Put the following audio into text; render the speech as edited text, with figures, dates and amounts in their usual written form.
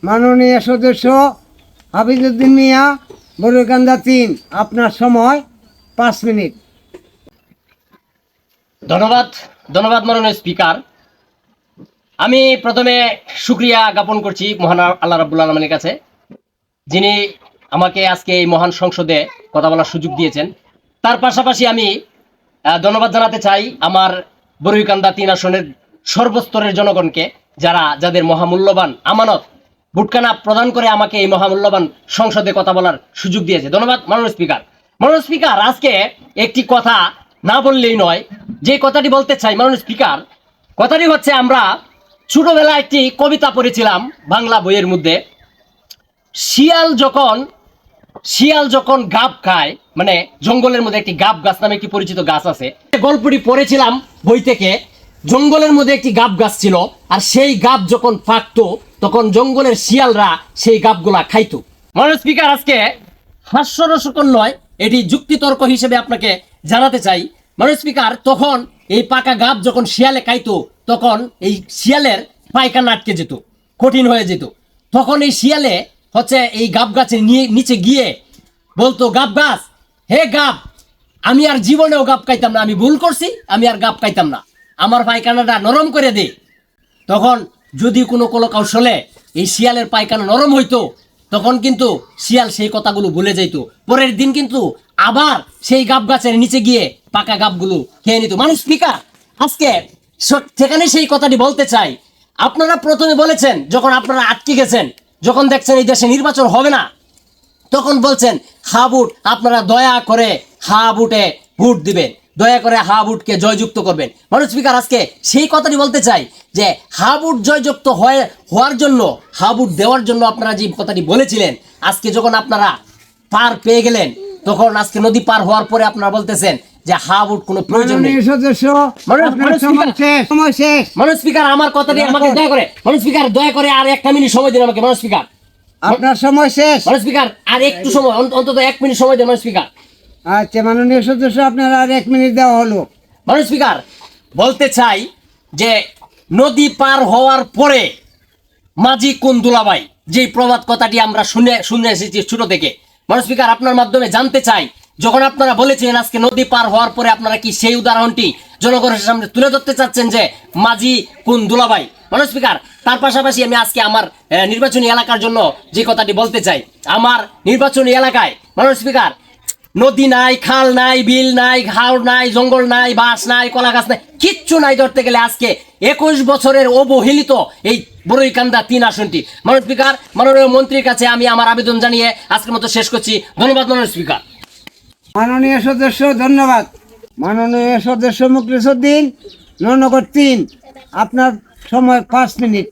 মাননীয় সদস্য হাফিজউদ্দিন মিয়া, বড়ুইকান্দা ৩। আপনার সময় 5 মিনিট। ধন্যবাদ ধন্যবাদ মাননীয় স্পিকার। আমি প্রথমে শুকরিয়া জ্ঞাপন করছি মহান আল্লাহ রাব্বুল আলামিনের কাছে, যিনি আমাকে আজকে এই মহান সংসদে কথা বলার সুযোগ দিয়েছেন। তার পাশাপাশি আমি ধন্যবাদ জানাতে চাই আমার বড়ুইকান্দা ৩ আসনের সর্বস্তরের জনগণকে, যাদের মহামূল্যবান আমানত ভোটখানা প্রদান করে আমাকে এই মহামূল্যবান সংসদে কথা বলার সুযোগ দিয়েছে। ধন্যবাদ মাননীয় স্পিকার। মাননীয় স্পিকার, আজকে একটি কথা না বললেই নয়, যে কথাটি বলতে চাই মাননীয় স্পিকার, কথাটি হচ্ছে আমরা ছোটবেলায় একটি কবিতা পড়েছিলাম বাংলা বইয়ের মধ্যে। শিয়াল যখন গাব খায়, মানে জঙ্গলের মধ্যে একটি গাব গাছ নামে একটি পরিচিত গাছ আছে, গল্পটি পড়েছিলাম বই থেকে। জঙ্গলের মধ্যে একটি গাব গাছ ছিল, আর সেই গাব যখন পাকতো তখন জঙ্গলের শিয়ালরা সেই গাবগুলা খাইতো। মাননীয় স্পিকার, আজকে হাস্যরসকর নয়, এটি যুক্তিতর্ক হিসেবে আপনাকে জানাতে চাই মাননীয় স্পিকার। তখন এই পাকা গাব যখন শিয়ালে খাইতো তখন এই শিয়ালের পায়খানা আটকে যেত, কঠিন হয়ে যেত। তখন এই শিয়ালে হচ্ছে এই গাব গাছের নিচে গিয়ে বলতো, গাব গাছ, হে গাব, আমি আর জীবনেও গাব খাইতাম না, আমি ভুল করছি, আমি আর গাব খাইতাম না, আমার পায়খানাটা নরম করে দে। তখন যদি কোনো কৌশলে এই শিয়ালের পায়খানা নরম হইতো, তখন কিন্তু শিয়াল সেই কথাগুলো ভুলে যাইতো। পরের দিন কিন্তু আবার সেই গাব গাছের নিচে গিয়ে পাকা গাবগুলো খেয়ে নিত। মানুষ স্পিকার, আজকে সেখানে সেই কথাটি বলতে চাই। আপনারা প্রথমে বলেছেন, যখন আপনারা আটকে গেছেন, যখন দেখছেন এই দেশে নির্বাচন হবে না, তখন বলছেন হা ভোট, আপনারা দয়া করে হা ভোটে ভোট দিবেন, দয়া করে হা ভোটকে জয়যুক্ত করবেন। মানুষ স্পিকার, আজকে সেই কথাটি বলতে চাই যে হা ভোট জয়যুক্ত হওয়ার জন্য, হা ভোট দেওয়ার জন্য আপনারা যে কথাটি বলেছিলেন, আজকে যখন আপনারা পার পেয়ে গেলেন, তখন আজকে নদী পার হওয়ার পরে আপনারা বলতেছেন যে হা ভোট কোনো প্রয়োজন নেই। মানুষ স্পিকার, আমার কথাটি আমাকে দয়া করে, মানুষ স্পিকার দয়া করে আর 1 মিনিট সময় দিন আমাকে। মানুষ স্পিকার, আপনার সময় শেষ। মানুষ স্পিকার, আর একটু সময়, অন্তত 1 মিনিট সময় দেন মানুষ স্পিকার। আচ্ছা মাননীয় সদস্য, আপনার আর 1 মিনিট দেওয়া হলো। মানুষ স্পিকার, বলতে চাই যে নদী পার হওয়ার পরে মাঝি কোন দুলাভাই, যে প্রবাদ কথাটি আমরা শুনে এসেছি ছোট থেকে। মানুষ স্পিকার, আপনার মাধ্যমে জানতে চাই, যখন আপনারা বলেছিলেন আজকে নদী পার হওয়ার পরে, আপনারা কি সেই উদাহরণটি জনগণের সামনে তুলে ধরতে চাচ্ছেন যে মাঝি কোন দুলাভাই? মানুষ স্পিকার, তার পাশাপাশি আমি আজকে আমার নির্বাচনী এলাকার জন্য যে কথাটি বলতে চাই। আমার নির্বাচনী এলাকায় মানুষ স্পিকার, নদী নাই, খাল নাই, বিল নাই, ঘাড় নাই, জঙ্গল নাই, বাঁশ নাই, কলা গাছ নাই, কিচ্ছু নাই ধরতে গেলে। আজকে 21 বছরের অবহেলিত এই বড়ুইকান্দা 3 আসনটি। মাননীয় স্পিকার, মাননীয় মন্ত্রীর কাছে আমি আমার আবেদন জানিয়ে আজকের মতো শেষ করছি। ধন্যবাদ মাননীয় স্পিকার। মাননীয় সদস্য, ধন্যবাদ। মাননীয় সদস্য মুখলিসউদ্দিন, নৌনগর 3। আপনার সময় 5 মিনিট।